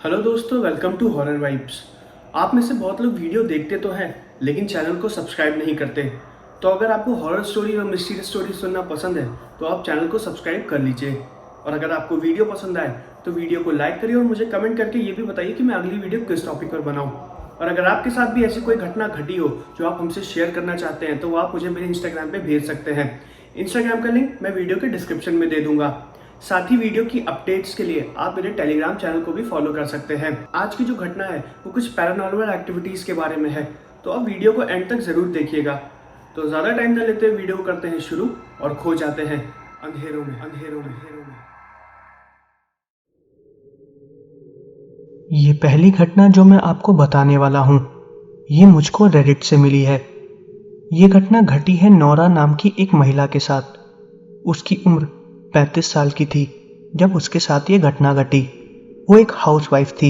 Hello दोस्तों, welcome to horror vibes. आप में से बहुत लोग वीडियो देखते तो हैं लेकिन चैनल को सब्सक्राइब नहीं करते। तो अगर आपको हॉरर स्टोरी और मिस्टीरियस स्टोरी सुनना पसंद है तो आप चैनल को सब्सक्राइब कर लीजिए। और अगर आपको वीडियो पसंद आए तो वीडियो को लाइक करिए और मुझे कमेंट करके ये भी बताइए कि मैं अगली वीडियो किस टॉपिक पर बनाऊँ। और अगर आपके साथ भी ऐसी कोई घटना घटी हो जो आप हमसे शेयर करना चाहते हैं तो आप मुझे मेरे इंस्टाग्राम पे भेज सकते हैं। इंस्टाग्राम का लिंक मैं वीडियो के डिस्क्रिप्शन में दे दूंगा। साथ ही वीडियो की अपडेट्स के लिए आप मेरे टेलीग्राम चैनल को भी फॉलो कर सकते हैं। आज की जो घटना है वो कुछ पैरानॉर्मल एक्टिविटीज के बारे में है, तो आप वीडियो को एंड तक जरूर देखिएगा। तो ज्यादा टाइम न लेते हुए वीडियो को करते हैं शुरू और खो जाते हैं अंधेरों में। ये पहली घटना जो मैं आपको बताने वाला हूँ, ये मुझको रेडिट से मिली है। ये घटना घटी है नौरा नाम की एक महिला के साथ। उसकी उम्र 35 साल की थी जब उसके साथ ये घटना घटी। वो एक हाउसवाइफ थी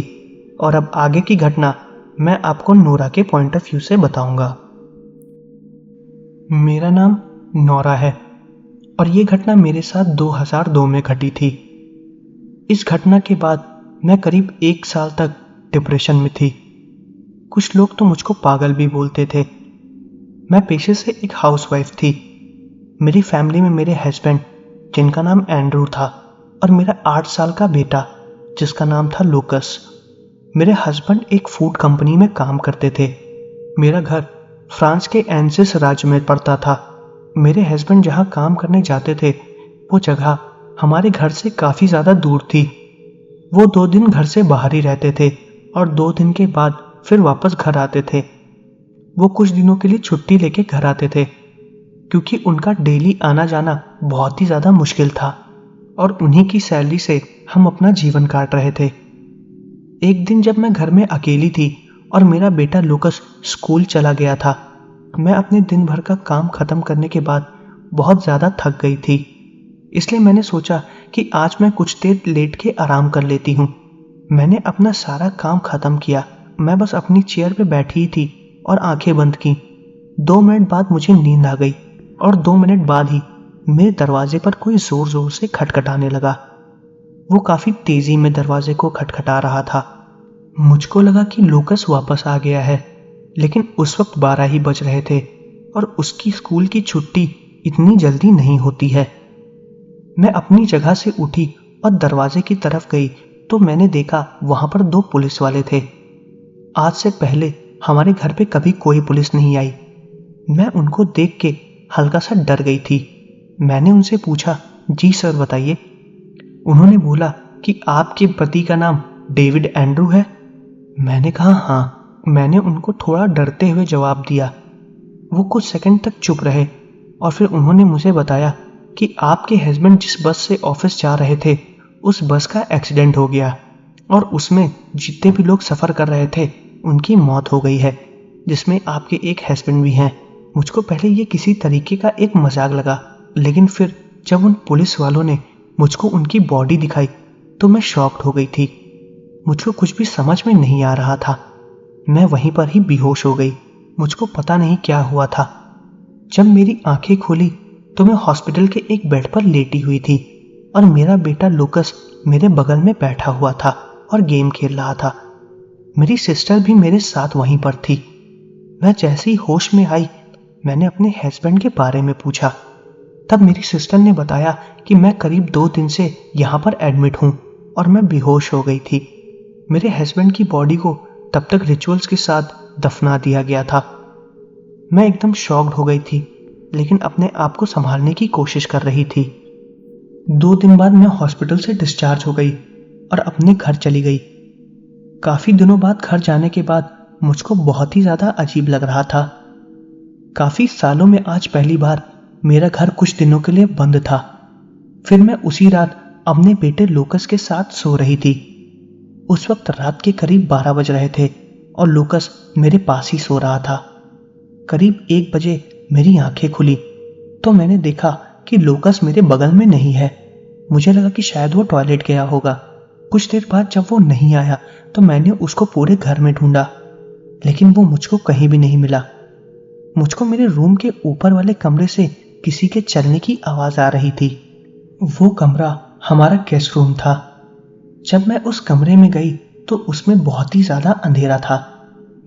और अब आगे की घटना मैं आपको नौरा के पॉइंट ऑफ व्यू से बताऊंगा। मेरा नाम नौरा है और ये घटना मेरे साथ 2002 में घटी थी। इस घटना के बाद मैं करीब 1 साल तक डिप्रेशन में थी। कुछ लोग तो मुझको पागल भी बोलते थे। मैं पेशे से एक हाउसवाइफ थी। मेरी फैमिली में मेरे हस्बैंड जिनका नाम एंड्रू था और मेरा 8 साल का बेटा जिसका नाम था लूकस। मेरे हस्बैंड एक फूड कंपनी में काम करते थे। मेरा घर फ्रांस के एंसिस राज्य में पड़ता था। मेरे हस्बैंड जहाँ काम करने जाते थे वो जगह हमारे घर से काफ़ी ज़्यादा दूर थी। वो 2 दिन घर से बाहर ही रहते थे और 2 दिन के बाद फिर वापस घर आते थे। वो कुछ दिनों के लिए छुट्टी लेके घर आते थे क्योंकि उनका डेली आना जाना बहुत ही ज़्यादा मुश्किल था और उन्हीं की सैलरी से हम अपना जीवन काट रहे थे। एक दिन जब मैं घर में अकेली थी और मेरा बेटा लूकस स्कूल चला गया था, मैं अपने दिन भर का काम खत्म करने के बाद बहुत ज़्यादा थक गई थी। इसलिए मैंने सोचा कि आज मैं कुछ देर लेट के आराम कर लेती हूँ। मैंने अपना सारा काम खत्म किया। मैं बस अपनी चेयर पे बैठी ही थी और आंखें बंद की। 2 मिनट बाद मुझे नींद आ गई और 2 मिनट बाद ही मेरे दरवाजे पर कोई जोर जोर से खटखटाने लगा। वो काफी तेजी में दरवाजे को खटखटा रहा था। मुझको लगा कि लूकस वापस आ गया है, लेकिन उस वक्त 12 ही बज रहे थे और उसकी स्कूल की छुट्टी इतनी जल्दी नहीं होती है। मैं अपनी जगह से उठी और दरवाजे की तरफ गई तो मैंने देखा वहां पर 2 पुलिस वाले थे। आज से पहले हमारे घर पे कभी कोई पुलिस नहीं आई। मैं उनको देख के हल्का सा डर गई थी। मैंने उनसे पूछा, जी सर बताइए। उन्होंने बोला कि आपके पति का नाम डेविड एंड्रू है। मैंने कहा हाँ। मैंने उनको थोड़ा डरते हुए जवाब दिया। वो कुछ सेकंड तक चुप रहे और फिर उन्होंने मुझे बताया कि आपके हस्बैंड जिस बस से ऑफिस जा रहे थे उस बस का एक्सीडेंट हो गया और उसमें जितने भी लोग सफ़र कर रहे थे उनकी मौत हो गई है, जिसमें आपके एक हस्बैंड भी हैं। मुझको पहले ये किसी तरीके का एक मजाक लगा, लेकिन फिर जब उन पुलिस वालों ने मुझको उनकी बॉडी दिखाई तो मैं शॉक्ड हो गई थी। मुझको कुछ भी समझ में नहीं आ रहा था। मैं वहीं पर ही बेहोश हो गई। मुझको पता नहीं क्या हुआ था। जब मेरी आंखें खुली तो मैं हॉस्पिटल के एक बेड पर लेटी हुई थी और मेरा बेटा लूकस मेरे बगल में बैठा हुआ था और गेम खेल रहा था। मेरी सिस्टर भी मेरे साथ वहीं पर थी। मैं जैसे ही होश में आई मैंने अपने हस्बैंड के बारे में पूछा। तब मेरी सिस्टर ने बताया कि मैं करीब 2 दिन से यहाँ पर एडमिट हूँ और मैं बेहोश हो गई थी। मेरे हस्बैंड की बॉडी को तब तक रिचुअल्स के साथ दफना दिया गया था। मैं एकदम शॉक्ड हो गई थी, लेकिन अपने आप को संभालने की कोशिश कर रही थी। 2 दिन बाद मैं हॉस्पिटल से डिस्चार्ज हो गई और अपने घर चली गई। काफी दिनों बाद घर जाने के बाद मुझको बहुत ही ज्यादा अजीब लग रहा था। काफी सालों में आज पहली बार मेरा घर कुछ दिनों के लिए बंद था। फिर मैं उसी रात अपने बेटे लूकस के साथ सो रही थी। उस वक्त रात के करीब 12 बज रहे थे और लूकस मेरे पास ही सो रहा था। करीब 1 बजे मेरी आंखें खुली तो मैंने देखा कि लूकस मेरे बगल में नहीं है। मुझे लगा कि शायद वो टॉयलेट गया होगा। कुछ देर बाद जब वो नहीं आया तो मैंने उसको पूरे घर में ढूंढा, लेकिन वो मुझको कहीं भी नहीं मिला। मुझको मेरे रूम के ऊपर वाले कमरे से किसी के चलने की आवाज आ रही थी। वो कमरा हमारा गेस्ट रूम था। जब मैं उस कमरे में गई तो उसमें बहुत ही ज्यादा अंधेरा था।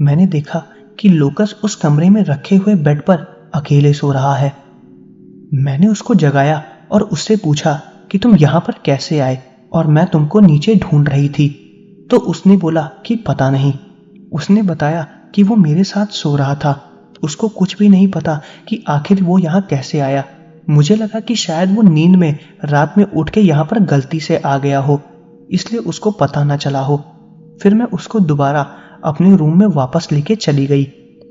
मैंने देखा कि लोकस उस कमरे में रखे हुए बेड पर अकेले सो रहा है। मैंने उसको जगाया और उससे पूछा कि तुम यहाँ पर कैसे आए और मैं तुमको नीचे ढूंढ रही थी। तो उसने बोला कि पता नहीं। उसने बताया कि वो मेरे साथ सो रहा था, उसको कुछ भी नहीं पता कि आखिर वो यहाँ कैसे आया। मुझे लगा कि शायद वो नींद में रात में उठ के यहाँ पर गलती से आ गया हो, इसलिए उसको पता ना चला हो। फिर मैं उसको दोबारा अपने रूम में वापस लेके चली गई।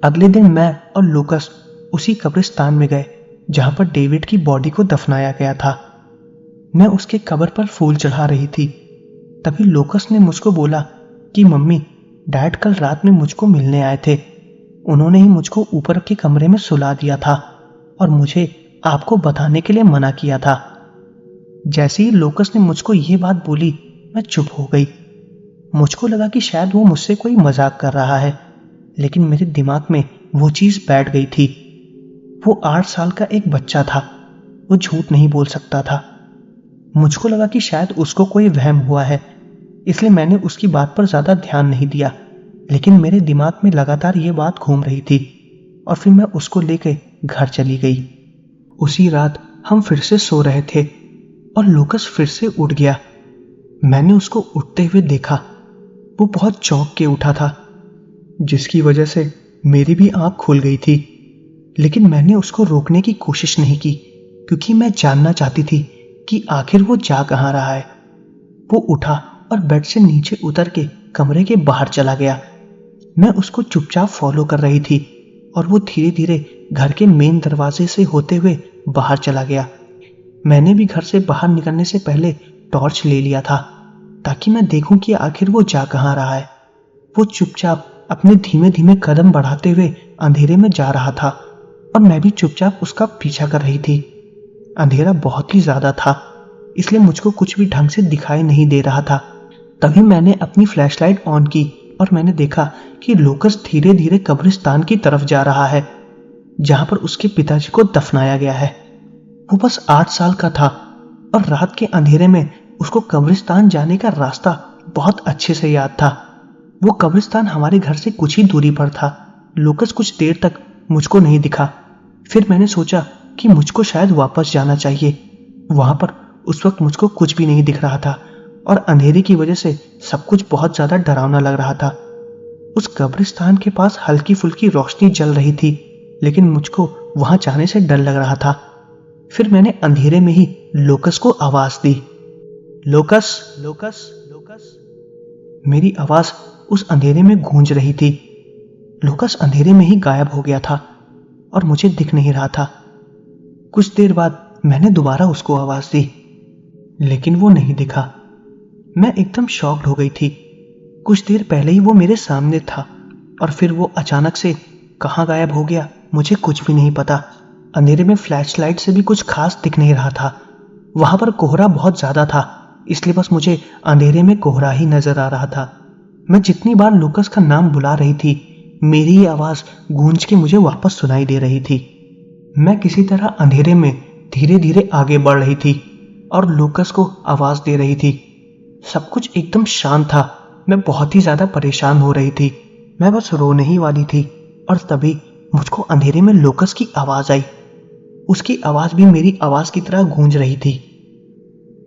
अगले दिन मैं और लूकस उसी कब्रिस्तान में गए जहां पर डेविड की बॉडी को दफनाया गया था। मैं उसके कब्र पर फूल चढ़ा रही थी। तभी लूकस ने मुझको बोला कि मम्मी, डैड कल रात में मुझको मिलने आए थे। उन्होंने ही मुझको ऊपर के कमरे में सुला दिया था और मुझे आपको बताने के लिए मना किया था। जैसे ही लूकस ने मुझको ये बात बोली, मैं चुप हो गई। मुझको लगा कि शायद वो मुझसे कोई मजाक कर रहा है, लेकिन मेरे दिमाग में वो चीज बैठ गई थी। वो 8 साल का एक बच्चा था, वो झूठ नहीं बोल सकता था। मुझको लगा कि शायद उसको कोई वहम हुआ है, इसलिए मैंने उसकी बात पर ज्यादा ध्यान नहीं दिया। लेकिन मेरे दिमाग में लगातार ये बात घूम रही थी और फिर मैं उसको लेके घर चली गई। उसी रात हम फिर से सो रहे थे और लूकस फिर से उठ गया। मैंने उसको उठते हुए देखा। वो बहुत चौंक के उठा था, जिसकी वजह से मेरी भी आंख खुल गई थी। लेकिन मैंने उसको रोकने की कोशिश नहीं की, क्योंकि मैं जानना चाहती थी कि आखिर वो जा कहां रहा है। वो उठा और बेड से नीचे उतर के कमरे के बाहर चला गया। मैं उसको चुपचाप फॉलो कर रही थी और वो धीरे धीरे घर के मेन दरवाजे से होते हुए बाहर चला गया। मैंने भी घर से बाहर निकलने से पहले टॉर्च ले लिया था, ताकि मैं देखूं कि आखिर वो जा कहां रहा है। वो चुपचाप अपने धीमे धीमे कदम बढ़ाते हुए अंधेरे में जा रहा था और मैं भी चुपचाप उसका पीछा कर रही थी। अंधेरा बहुत ही ज्यादा था, इसलिए मुझको कुछ भी ढंग से दिखाई नहीं दे रहा था। तभी मैंने अपनी फ्लैशलाइट ऑन की और मैंने देखा कि लूकस धीरे धीरे कब्रिस्तान की तरफ जा रहा है, जहां पर उसके पिताजी को दफनाया गया है। वो बस 8 साल का था और रात के अंधेरे में उसको कब्रिस्तान जाने का रास्ता बहुत अच्छे से याद था। वो कब्रिस्तान हमारे घर से कुछ ही दूरी पर था। लूकस कुछ देर तक मुझको नहीं दिखा। फिर मैंने सोचा कि मुझको शायद वापस जाना चाहिए। वहां पर उस वक्त मुझको कुछ भी नहीं दिख रहा था और अंधेरे की वजह से सब कुछ बहुत ज्यादा डरावना लग रहा था। उस कब्रिस्तान के पास हल्की फुल्की रोशनी जल रही थी, लेकिन मुझको वहां जाने से डर लग रहा था। फिर मैंने अंधेरे में ही लूकस को आवाज दी, लूकस, लूकस, लूकस। मेरी आवाज उस अंधेरे में गूंज रही थी। लूकस अंधेरे में ही गायब हो गया था और मुझे दिख नहीं रहा था। कुछ देर बाद मैंने दोबारा उसको आवाज दी, लेकिन वो नहीं दिखा। मैं एकदम शॉक्ड हो गई थी। कुछ देर पहले ही वो मेरे सामने था और फिर वो अचानक से कहाँ गायब हो गया, मुझे कुछ भी नहीं पता। अंधेरे में फ्लैशलाइट से भी कुछ खास दिख नहीं रहा था। वहां पर कोहरा बहुत ज्यादा था, इसलिए बस मुझे अंधेरे में कोहरा ही नजर आ रहा था। मैं जितनी बार लूकस का नाम बुला रही थी, मेरी ही आवाज गूंज के मुझे वापस सुनाई दे रही थी। मैं किसी तरह अंधेरे में धीरे धीरे आगे बढ़ रही थी और लूकस को आवाज दे रही थी। सब कुछ एकदम शांत था। मैं बहुत ही ज्यादा परेशान हो रही थी। मैं बस रोने ही वाली थी और तभी मुझको अंधेरे में लूकस की आवाज आई। उसकी आवाज भी मेरी आवाज की तरह गूंज रही थी,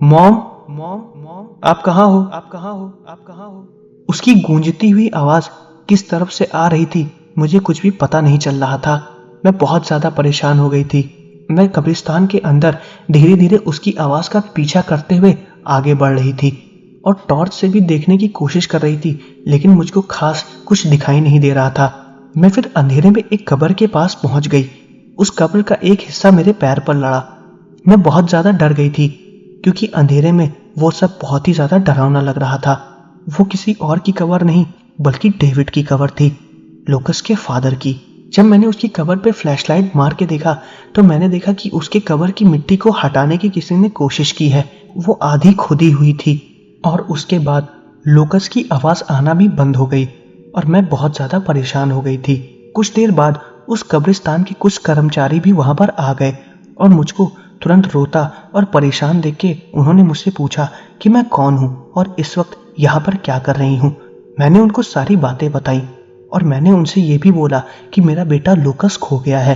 मॉम, मॉम, मॉम, आप कहाँ हो, आप कहाँ हो, आप कहाँ हो। उसकी गूंजती हुई आवाज किस तरफ से आ रही थी मुझे कुछ भी पता नहीं चल रहा था। मैं बहुत ज्यादा परेशान हो गई थी। मैं कब्रिस्तान के अंदर धीरे धीरे उसकी आवाज का पीछा करते हुए आगे बढ़ रही थी और टॉर्च से भी देखने की कोशिश कर रही थी, लेकिन मुझको खास कुछ दिखाई नहीं दे रहा था। मैं फिर अंधेरे में एक कब्र के पास पहुंच गई। उस कब्र का एक हिस्सा मेरे पैर पर लड़ा। मैं बहुत ज्यादा डर गई थी, क्योंकि अंधेरे में वो सब बहुत ही ज्यादा डरावना लग रहा था। वो किसी और की कब्र नहीं, बल्कि डेविड की कब्र थी, लूकस के फादर की। जब मैंने उसकी कब्र पे फ्लैशलाइट मार के देखा तो मैंने देखा कि उसके कब्र की मिट्टी को हटाने की किसी ने कोशिश की है। वो आधी खुदी हुई थी और उसके बाद लूकस की आवाज आना भी बंद हो गई और मैं बहुत ज्यादा परेशान हो गई थी। कुछ देर बाद उस कब्रिस्तान के कुछ कर्मचारी भी वहां पर आ गए और मुझको तुरंत रोता और परेशान देख के उन्होंने मुझसे पूछा कि मैं कौन हूं और इस वक्त यहाँ पर क्या कर रही हूँ। मैंने उनको सारी बातें बताई और मैंने उनसे ये भी बोला कि मेरा बेटा लोकस खो गया है।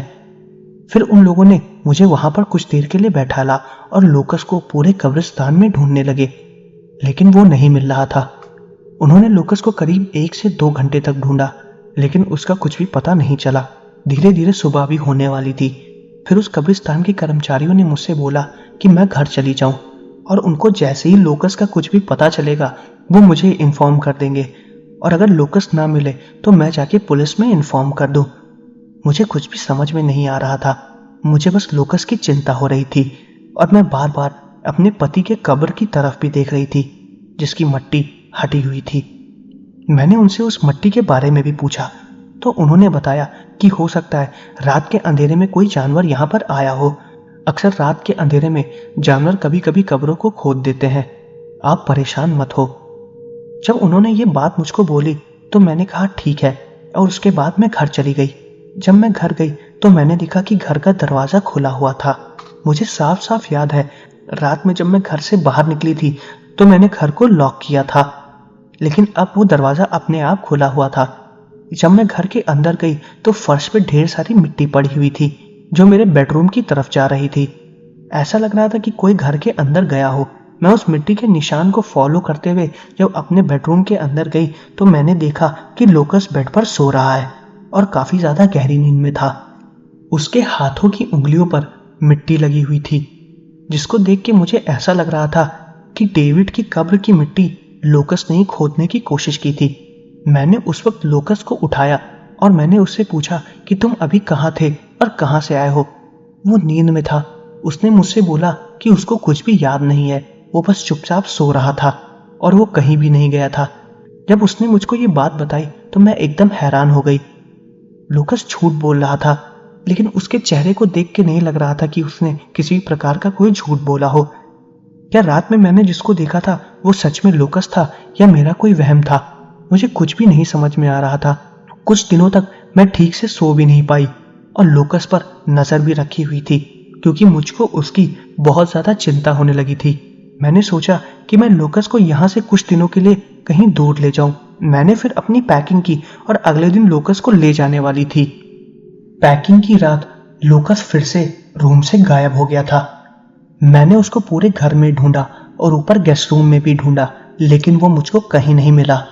फिर उन लोगों ने मुझे वहां पर कुछ देर के लिए बैठाला और लोकस को पूरे कब्रिस्तान में ढूंढने लगे, लेकिन वो नहीं मिल रहा था। उन्होंने लोकस को करीब 1 से 2 घंटे तक ढूंढा, लेकिन उसका कुछ भी पता नहीं चला। धीरे धीरे सुबह भी होने वाली थी। फिर उस कब्रिस्तान के कर्मचारियों ने मुझसे बोला कि मैं घर चली जाऊं और उनको जैसे ही लोकस का कुछ भी पता चलेगा वो मुझे इन्फॉर्म कर देंगे, और अगर लोकस ना मिले तो मैं जाके पुलिस में इन्फॉर्म कर दूं। मुझे कुछ भी समझ में नहीं आ रहा था। मुझे बस लोकस की चिंता हो रही थी और मैं बार बार अपने पति के कब्र की तरफ भी देख रही थी जिसकी मट्टी हटी हुई थी। मैंने उनसे उस मट्टी के बारे में भी पूछा तो उन्होंने बताया कि हो सकता है रात के अंधेरे में कोई जानवर यहाँ पर आया हो। अक्सर रात के अंधेरे में जानवर कभी कभी कब्रों को खोद देते हैं, आप परेशान मत हो। जब उन्होंने ये बात मुझको बोली तो मैंने कहा ठीक है, और उसके बाद मैं घर चली गई। जब मैं घर गई तो मैंने देखा कि घर का दरवाजा खुला हुआ था। मुझे साफ साफ याद है रात में जब मैं घर से बाहर निकली थी तो मैंने घर को लॉक किया था, लेकिन अब वो दरवाजा अपने आप खुला हुआ था। जब मैं घर के अंदर गई तो फर्श पे ढेर सारी मिट्टी पड़ी हुई थी जो मेरे बेडरूम की तरफ जा रही थी। ऐसा लग रहा था कि कोई घर के अंदर गया हो। मैं उस मिट्टी के निशान को फॉलो करते हुए जब अपने बेडरूम के अंदर गई तो मैंने देखा कि लोकस बेड पर सो रहा है और काफी ज्यादा गहरी नींद में था। उसके हाथों की उंगलियों पर मिट्टी लगी हुई थी, जिसको देख के मुझे ऐसा लग रहा था कि डेविड की कब्र की मिट्टी लोकस ने ही खोदने की कोशिश की थी। मैंने उस वक्त लोकस को उठाया और मैंने उससे पूछा कि तुम अभी कहाँ थे और कहाँ से आए हो। वो नींद में था। उसने मुझसे बोला कि उसको कुछ भी याद नहीं है, वो बस चुपचाप सो रहा था और वो कहीं भी नहीं गया था। जब उसने मुझको ये बात बताई तो मैं एकदम हैरान हो गई। लोकस झूठ बोल रहा था, लेकिन उसके चेहरे को देख के नहीं लग रहा था कि उसने किसी भी प्रकार का कोई झूठ बोला हो। क्या रात में मैंने जिसको देखा था वो सच में लोकस था या मेरा कोई वहम था? मुझे कुछ भी नहीं समझ में आ रहा था। कुछ दिनों तक मैं ठीक से सो भी नहीं पाई और लोकस पर नजर भी रखी हुई थी, क्योंकि मुझको उसकी बहुत ज्यादा चिंता होने लगी थी। मैंने सोचा कि मैं लोकस को यहाँ से कुछ दिनों के लिए कहीं दूर ले जाऊं। मैंने फिर अपनी पैकिंग की और अगले दिन लोकस को ले जाने वाली थी। पैकिंग की रात लोकस फिर से रूम से गायब हो गया था। मैंने उसको पूरे घर में ढूंढा और ऊपर गेस्ट रूम में भी ढूंढा, लेकिन वो मुझको कहीं नहीं मिला।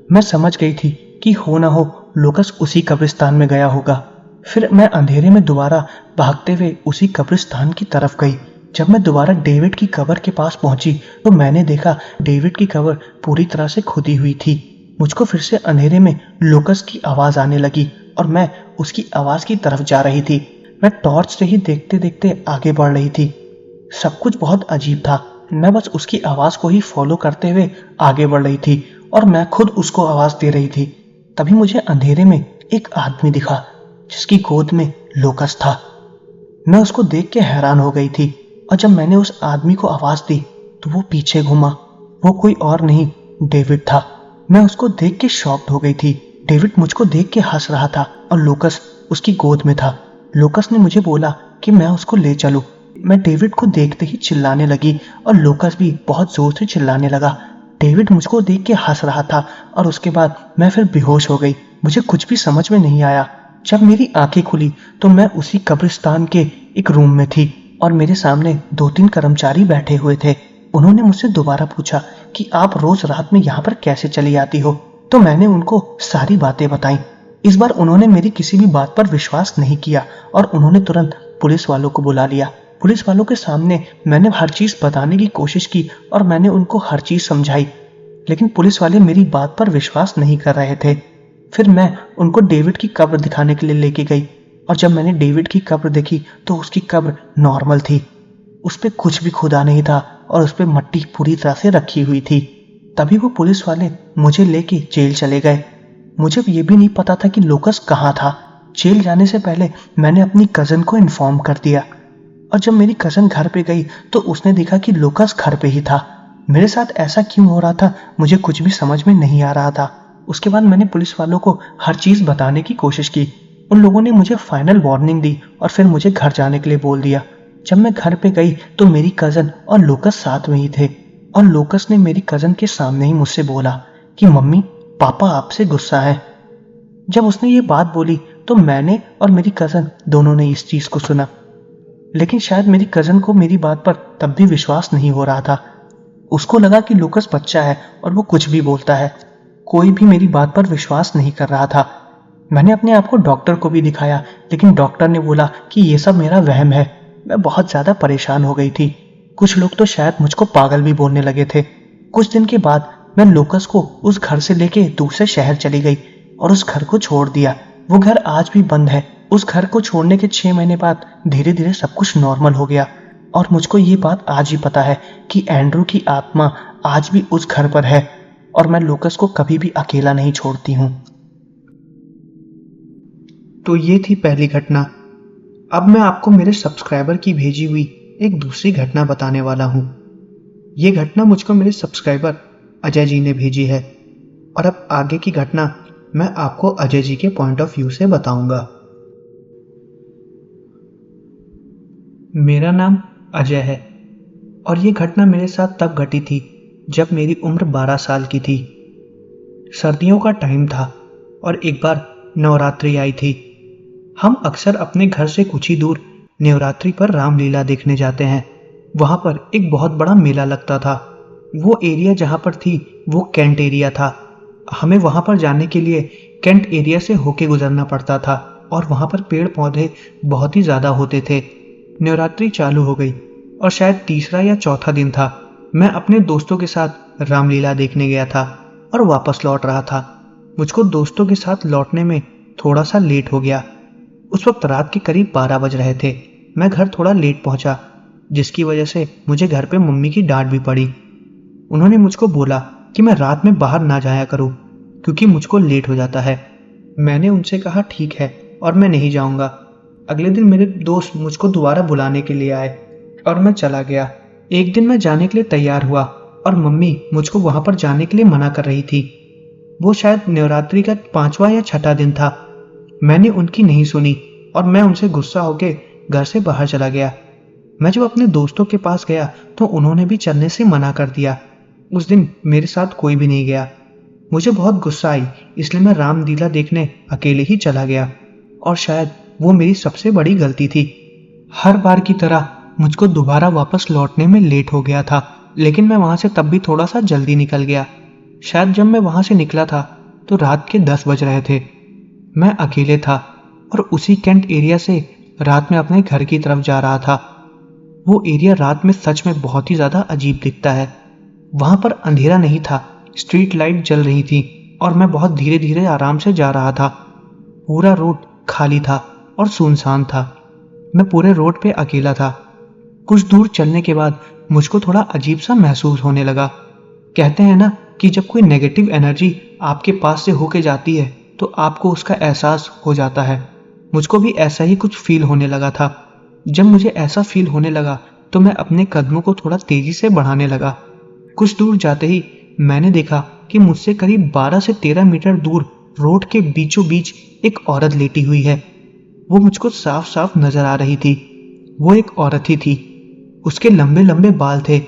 मैं समझ गई थी कि हो ना हो लोकस उसी कब्रिस्तान में गया होगा। फिर मैं अंधेरे में दोबारा भागते हुए उसी कब्रिस्तान की तरफ गई। जब मैं दोबारा डेविड की कब्र के पास पहुंची तो मैंने देखा डेविड की कब्र पूरी तरह से खुदी हुई थी। मुझको फिर से अंधेरे में लोकस की आवाज आने लगी और मैं उसकी आवाज की तरफ जा रही थी। मैं टॉर्च से ही देखते देखते आगे बढ़ रही थी। सब कुछ बहुत अजीब था। मैं बस उसकी आवाज को ही फॉलो करते हुए आगे बढ़ रही थी और मैं खुद उसको आवाज दे रही थी। तभी मुझे अंधेरे में एक आदमी दिखा जिसकी गोद में लोकस था। मैं उसको देख के हैरान हो गई थी और जब मैंने उस आदमी को आवाज दी तो वो पीछे घूमा। वो कोई और नहीं, डेविड था। मैं उसको देख के शॉक्ड हो गई थी। डेविड मुझको देख के हंस रहा था और लोकस उसकी गोद में था। लोकस ने मुझे बोला कि मैं उसको ले चलूं। मैं डेविड को देखते ही चिल्लाने लगी और लोकस भी बहुत जोर से चिल्लाने लगा। डेविड मुझको देख के हंस रहा था और उसके बाद मैं फिर बेहोश हो गई। मुझे कुछ भी समझ में नहीं आया। जब मेरी आंखें खुली तो मैं उसी कब्रिस्तान के एक रूम में थी और मेरे सामने 2-3 कर्मचारी बैठे हुए थे। उन्होंने मुझसे दोबारा पूछा कि आप रोज रात में यहाँ पर कैसे चली आती हो? तो मैंने उनको सारी बातें बताई। इस बार उन्होंने मेरी किसी भी बात पर विश्वास नहीं किया और उन्होंने तुरंत पुलिस वालों को बुला लिया। पुलिस वालों के सामने मैंने हर चीज बताने की कोशिश की और मैंने उनको हर चीज समझाई, लेकिन पुलिस वाले मेरी बात पर विश्वास नहीं कर रहे थे। फिर मैं उनको डेविड की कब्र दिखाने के लिए लेके गई और जब मैंने डेविड की कब्र देखी तो उसकी कब्र नॉर्मल थी। उस पर कुछ भी खुदा नहीं था और उस पर मट्टी पूरी तरह से रखी हुई थी। तभी वो पुलिस वाले मुझे लेके जेल चले गए। मुझे ये भी नहीं पता था कि लोकस कहाँ था। जेल जाने से पहले मैंने अपनी कजन को इन्फॉर्म कर दिया और जब मेरी कजन घर पे गई तो उसने देखा कि लोकस घर पे ही था। मेरे साथ ऐसा क्यों हो रहा था मुझे कुछ भी समझ में नहीं आ रहा था। उसके बाद मैंने पुलिस वालों को हर चीज बताने की कोशिश की। उन लोगों ने मुझे फाइनल वार्निंग दी और फिर मुझे घर जाने के लिए बोल दिया। जब मैं घर पे गई तो मेरी कजन और लोकस साथ में ही थे और लोकस ने मेरी कजन के सामने ही मुझसे बोला कि मम्मी पापा आपसे गुस्सा है। जब उसने ये बात बोली तो मैंने और मेरी कज़न दोनों ने इस चीज़ को सुना, लेकिन शायद मेरी कज़न को मेरी बात पर तब भी विश्वास नहीं हो रहा था। उसको लगा कि लूकस बच्चा है और वो कुछ भी बोलता है। कोई भी मेरी बात पर विश्वास नहीं कर रहा था। मैंने अपने आप को डॉक्टर को भी दिखाया, लेकिन डॉक्टर ने बोला कि ये सब मेरा वहम है। मैं बहुत ज़्यादा परेशान हो गई थी। कुछ लोग तो शायद मुझको पागल भी बोलने लगे थे। कुछ दिन के बाद मैं लूकस को उस घर से लेके दूसरे शहर चली गई और उस घर को छोड़ दिया। वो घर आज भी बंद है। उस घर को छोड़ने के 6 महीने बाद धीरे धीरे सब कुछ नॉर्मल हो गया और मुझको ये बात आज ही पता है कि एंड्रू की आत्मा आज भी उस घर पर है और मैं लूकस को कभी भी अकेला नहीं छोड़ती हूँ। तो ये थी पहली घटना। अब मैं आपको मेरे सब्सक्राइबर की भेजी हुई एक दूसरी घटना बताने वाला हूँ। ये घटना मुझको मेरे सब्सक्राइबर अजय जी ने भेजी है और अब आगे की घटना मैं आपको अजय जी के पॉइंट ऑफ व्यू से बताऊंगा। मेरा नाम अजय है और ये घटना मेरे साथ तब घटी थी जब मेरी उम्र 12 साल की थी। सर्दियों का टाइम था और एक बार नवरात्रि आई थी। हम अक्सर अपने घर से कुछ ही दूर नवरात्रि पर रामलीला देखने जाते हैं। वहां पर एक बहुत बड़ा मेला लगता था। वो एरिया जहां पर थी वो कैंट एरिया था। हमें वहां पर जाने के लिए कैंट एरिया से होके गुजरना पड़ता था और वहां पर पेड़ पौधे बहुत ही ज्यादा होते थे। नवरात्रि चालू हो गई और शायद तीसरा या चौथा दिन था। मैं अपने दोस्तों के साथ रामलीला देखने गया था और वापस लौट रहा था। मुझको दोस्तों के साथ लौटने में थोड़ा सा लेट हो गया। उस वक्त रात के करीब 12 बज रहे थे। मैं घर थोड़ा लेट पहुंचा, जिसकी वजह से मुझे घर पे मम्मी की डांट भी पड़ी। उन्होंने मुझको बोला कि मैं रात में बाहर ना जाया करूं क्योंकि मुझको लेट हो जाता है। मैंने उनसे कहा ठीक है और मैं नहीं जाऊंगा। अगले दिन मेरे दोस्त मुझको दोबारा बुलाने के लिए आए और मैं चला गया। एक दिन मैं जाने के लिए तैयार हुआ और मम्मी मुझको वहां पर जाने के लिए मना कर रही थी। वो शायद नवरात्रि का 5वां या 6ठा दिन था। मैंने उनकी नहीं सुनी और मैं उनसे गुस्सा होकर घर से बाहर चला गया। मैं जब अपने दोस्तों के पास गया तो उन्होंने भी चलने से मना कर दिया। उस दिन मेरे साथ कोई भी नहीं गया। मुझे बहुत गुस्सा आई, इसलिए मैं रामलीला देखने अकेले ही चला गया और शायद वो मेरी सबसे बड़ी गलती थी। हर बार की तरह मुझको दोबारा वापस लौटने में लेट हो गया था, लेकिन मैं वहां से तब भी थोड़ा सा जल्दी निकल गया। शायद जब मैं वहां से निकला था तो रात के 10 बज रहे थे। मैं अकेले था और उसी कैंट एरिया से रात में अपने घर की तरफ जा रहा था। वो एरिया रात में सच में बहुत ही ज्यादा अजीब दिखता है। वहां पर अंधेरा नहीं था, स्ट्रीट लाइट जल रही थी और मैं बहुत धीरे धीरे आराम से जा रहा था। पूरा रोड खाली था और सुनसान था। मैं पूरे रोड पे अकेला था। कुछ दूर चलने के बाद मुझको थोड़ा अजीब सा महसूस होने लगा। कहते हैं ना कि जब कोई नेगेटिव एनर्जी आपके पास से होके जाती है तो आपको उसका एहसास हो जाता है। मुझको भी ऐसा ही कुछ फील होने लगा था। जब मुझे ऐसा फील होने लगा तो मैं अपने कदमों को थोड़ा तेजी से बढ़ाने लगा। कुछ दूर जाते ही मैंने देखा कि मुझसे करीब 12 से 13 मीटर दूर रोड के बीचों बीच एक औरत लेटी हुई है। वो मुझको साफ साफ नजर आ रही थी। वो एक औरत ही थी। उसके लंबे लंबे बाल थे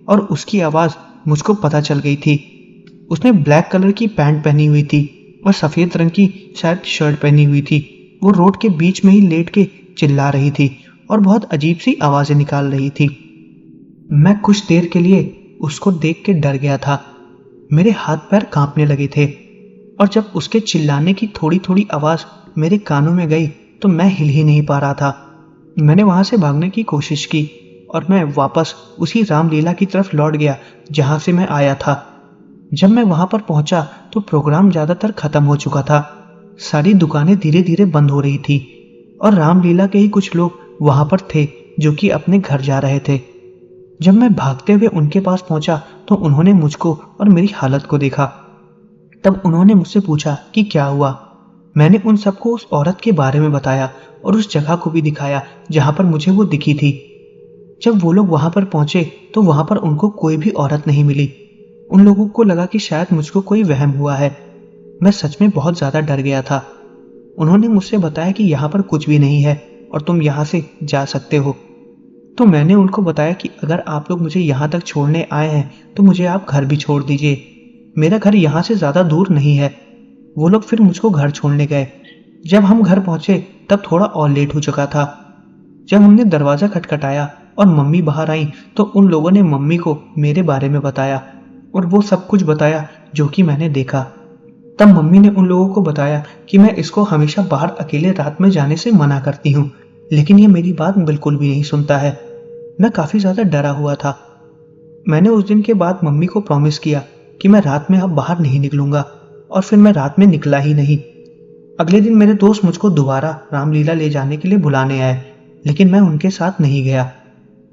और उसकी आवाज मुझको पता चल गई थी। उसने ब्लैक कलर की पैंट पहनी हुई थी और सफेद रंग की शायद शर्ट पहनी हुई थी। वो रोड के बीच में ही लेट के चिल्ला रही थी और बहुत अजीब सी आवाजें निकाल रही थी। मैं कुछ देर के लिए उसको देख के डर गया था। मेरे हाथ पैर कांपने लगे थे और जब उसके चिल्लाने की थोड़ी थोड़ी आवाज मेरे कानों में गई तो मैं हिल ही नहीं पा रहा था। मैंने वहां से भागने की कोशिश की और मैं वापस उसी रामलीला की तरफ लौट गया जहां से मैं आया था। जब मैं वहां पर पहुंचा तो प्रोग्राम ज्यादातर खत्म हो चुका था। सारी दुकानें धीरे धीरे बंद हो रही थी और रामलीला के ही कुछ लोग वहां पर थे जो कि अपने घर जा रहे थे। जब मैं भागते हुए उनके पास पहुंचा तो उन्होंने मुझको और मेरी हालत को देखा। तब उन्होंने मुझसे पूछा कि क्या हुआ। मैंने उन सबको उस औरत के बारे में बताया और उस जगह को भी दिखाया जहां पर मुझे वो दिखी थी। जब वो लोग वहां पर पहुंचे तो वहां पर उनको कोई भी औरत नहीं मिली। उन लोगों को लगा कि शायद मुझको कोई वहम हुआ है। मैं सच में बहुत ज्यादा डर गया था। उन्होंने मुझसे बताया कि यहाँ पर कुछ भी नहीं है और तुम यहाँ से जा सकते हो। तो मैंने उनको बताया कि अगर आप लोग मुझे यहाँ तक छोड़ने आए हैं तो मुझे आप घर भी छोड़ दीजिए। मेरा घर यहाँ से ज़्यादा दूर नहीं है। वो लोग फिर मुझको घर छोड़ने गए। जब हम घर पहुंचे तब थोड़ा और लेट हो चुका था। जब हमने दरवाज़ा खटखटाया और मम्मी बाहर आई तो उन लोगों ने मम्मी को मेरे बारे में बताया और वो सब कुछ बताया जो कि मैंने देखा। तब मम्मी ने उन लोगों को बताया कि मैं इसको हमेशा बाहर अकेले रात में जाने से मना करती हूँ, लेकिन ये मेरी बात बिल्कुल भी नहीं सुनता है। मैं काफ़ी ज़्यादा डरा हुआ था। मैंने उस दिन के बाद मम्मी को प्रॉमिस किया कि मैं रात में अब बाहर नहीं निकलूंगा, और फिर मैं रात में निकला ही नहीं। अगले दिन मेरे दोस्त मुझको दोबारा रामलीला ले जाने के लिए बुलाने आए, लेकिन मैं उनके साथ नहीं गया।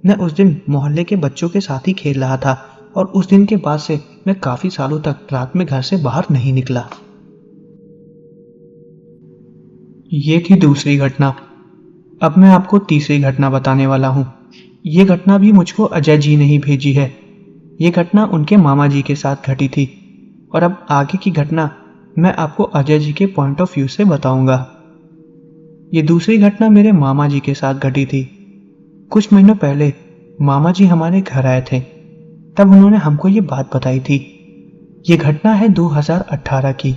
मैं उस दिन मोहल्ले के बच्चों के साथ ही खेल रहा था और उस दिन के बाद से मैं काफ़ी सालों तक रात में घर से बाहर नहीं निकला। ये थी दूसरी घटना। अब मैं आपको तीसरी घटना बताने वाला हूँ। ये घटना भी मुझको अजय जी ने ही भेजी है। ये घटना उनके मामा जी के साथ घटी थी और अब आगे की घटना मैं आपको अजय जी के पॉइंट ऑफ व्यू से बताऊंगा। ये दूसरी घटना मेरे मामा जी के साथ घटी थी। कुछ महीनों पहले मामा जी हमारे घर आए थे, तब उन्होंने हमको ये बात बताई थी। ये घटना है 2018 की।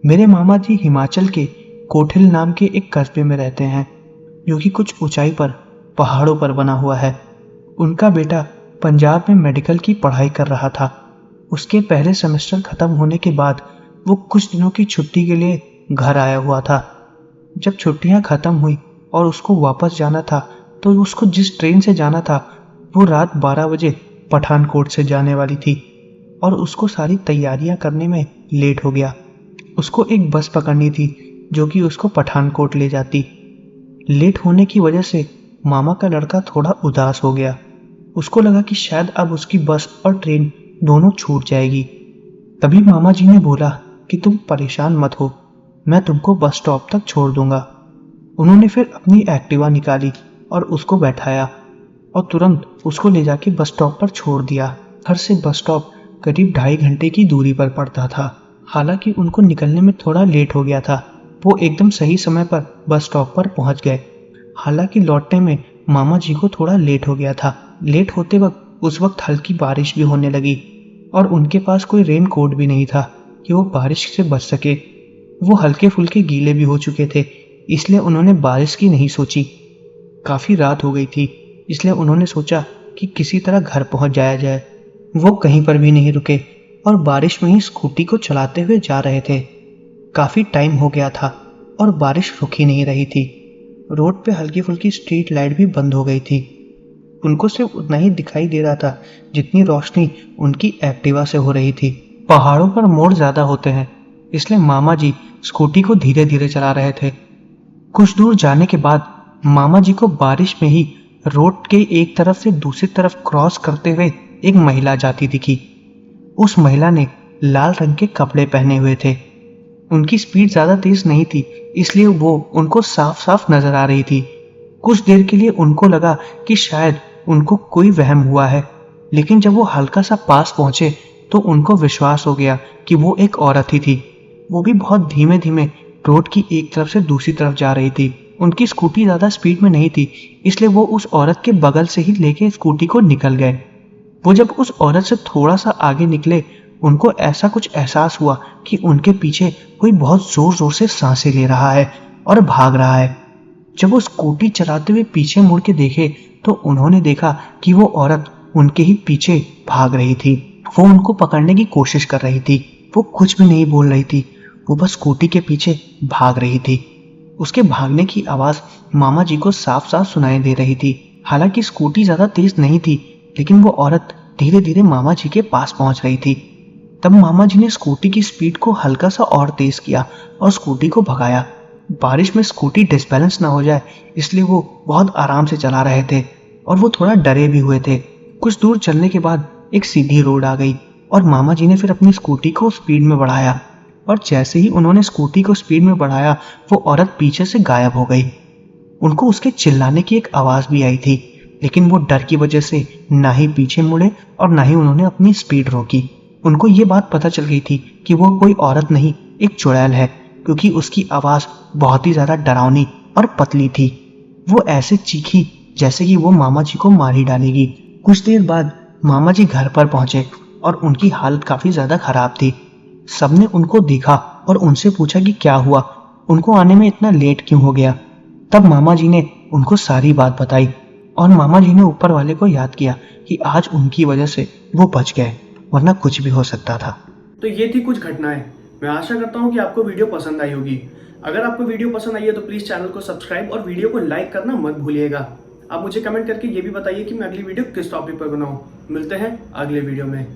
मेरे मामा जी हिमाचल के कोठिल नाम के एक कस्बे में रहते हैं, जो कि कुछ ऊंचाई पर पहाड़ों पर बना हुआ है। उनका बेटा पंजाब में मेडिकल की पढ़ाई कर रहा था। उसके पहले सेमेस्टर खत्म होने के बाद वो कुछ दिनों की छुट्टी के लिए घर आया हुआ था। जब छुट्टियां खत्म हुई और उसको वापस जाना था तो उसको जिस ट्रेन से जाना था वो रात 12 बजे पठानकोट से जाने वाली थी और उसको सारी तैयारियां करने में लेट हो गया। उसको एक बस पकड़नी थी जो कि उसको पठानकोट ले जाती। लेट होने की वजह से मामा का लड़का थोड़ा उदास हो गया। उसको लगा कि शायद अब उसकी बस और ट्रेन दोनों छूट जाएगी। तभी मामा जी ने बोला कि तुम परेशान मत हो, मैं तुमको बस स्टॉप तक छोड़ दूंगा। उन्होंने फिर अपनी एक्टिवा निकाली और उसको बैठाया और तुरंत उसको ले जाके बस स्टॉप पर छोड़ दिया। घर से बस स्टॉप करीब 2.5 घंटे की दूरी पर पड़ता था। हालांकि उनको निकलने में थोड़ा लेट हो गया था। वो एकदम सही समय पर बस स्टॉप पर पहुंच गए। हालांकि लौटने में मामा जी को थोड़ा लेट हो गया था। लेट होते वक्त उस वक्त हल्की बारिश भी होने लगी और उनके पास कोई रेन कोट भी नहीं था कि वो बारिश से बच सके। वो हल्के फुल्के गीले भी हो चुके थे, इसलिए उन्होंने बारिश की नहीं सोची। काफ़ी रात हो गई थी, इसलिए उन्होंने सोचा कि किसी तरह घर पहुंच जाया जाए। वो कहीं पर भी नहीं रुके और बारिश में ही स्कूटी को चलाते हुए जा रहे थे। काफ़ी टाइम हो गया था और बारिश रुक ही नहीं रही थी। रोड पे हल्की फुल्की स्ट्रीट लाइट भी बंद हो गई थी। उनको सिर्फ उतना ही दिखाई दे रहा था जितनी रोशनी उनकी एक्टिवा से हो रही थी। पहाड़ों पर मोड़ ज़्यादा होते हैं, इसलिए मामा जी स्कूटी को धीरे धीरे चला रहे थे। कुछ दूर जाने के बाद मामा जी को बारिश में ही रोड के एक तरफ से दूसरी तरफ क्रॉस करते हुए एक महिला जाती दिखी। उस महिला ने लाल रंग के कपड़े पहने हुए थे। उनकी स्पीड ज़्यादा तेज नहीं थी, इसलिए वो उनको साफ साफ नजर आ रही थी। कुछ देर के लिए उनको लगा कि शायद उनको कोई वहम हुआ है, लेकिन जब वो हल्का सा पास पहुंचे तो उनको विश्वास हो गया कि वो एक औरत ही थी। वो भी बहुत धीमे धीमे रोड की एक तरफ से दूसरी तरफ जा रही थी। उनकी स्कूटी ज़्यादा स्पीड में नहीं थी, इसलिए वो उस औरत के बगल से ही लेके स्कूटी को निकल गए। वो जब उस औरत से थोड़ा सा आगे निकले, उनको ऐसा कुछ एहसास हुआ कि उनके पीछे कोई बहुत जोर जोर से सांसें ले रहा है और भाग रहा है। जब वो स्कूटी चलाते हुए पीछे मुड़ के देखे तो उन्होंने देखा कि वो औरत उनके ही पीछे भाग रही थी। वो उनको पकड़ने की कोशिश कर रही थी। वो कुछ भी नहीं बोल रही थी, वो बस स्कूटी के पीछे भाग रही थी। उसके भागने की आवाज़ मामा जी को साफ साफ सुनाई दे रही थी। हालांकि स्कूटी ज़्यादा तेज नहीं थी, लेकिन वो औरत धीरे धीरे मामा जी के पास पहुंच रही थी। तब मामा जी ने स्कूटी की स्पीड को हल्का सा और तेज किया और स्कूटी को भगाया। बारिश में स्कूटी डिसबैलेंस ना हो जाए, इसलिए वो बहुत आराम से चला रहे थे और वो थोड़ा डरे भी हुए थे। कुछ दूर चलने के बाद एक सीधी रोड आ गई और मामा जी ने फिर अपनी स्कूटी को स्पीड में बढ़ाया और जैसे ही उन्होंने स्कूटी को स्पीड में बढ़ाया वो औरत पीछे से गायब हो गई। उनको उसके चिल्लाने की एक आवाज़ भी आई थी, लेकिन वो डर की वजह से ना ही पीछे मुड़े और ना ही उन्होंने अपनी स्पीड रोकी। उनको ये बात पता चल गई थी कि वो कोई औरत नहीं, एक चुड़ैल है, क्योंकि उसकी आवाज़ बहुत ही ज़्यादा डरावनी और पतली थी। वो ऐसे चीखी जैसे कि वो मामा जी को मार ही डालेगी। कुछ देर बाद मामा जी घर पर पहुंचे और उनकी हालत काफी ज्यादा खराब थी। सबने उनको देखा और उनसे पूछा कि क्या हुआ, उनको आने में इतना लेट क्यों हो गया। तब मामा जी ने उनको सारी बात बताई और मामा जी ने ऊपर वाले को याद किया कि आज उनकी वजह से वो बच गए, वरना कुछ भी हो सकता था। तो ये थी कुछ घटनाएं। मैं आशा करता हूँ कि आपको वीडियो पसंद आई होगी। अगर आपको वीडियो पसंद आई है तो प्लीज़ चैनल को सब्सक्राइब और वीडियो को लाइक करना मत भूलिएगा। आप मुझे कमेंट करके ये भी बताइए कि मैं अगली वीडियो किस टॉपिक पर बनाऊँ। मिलते हैं अगले वीडियो में।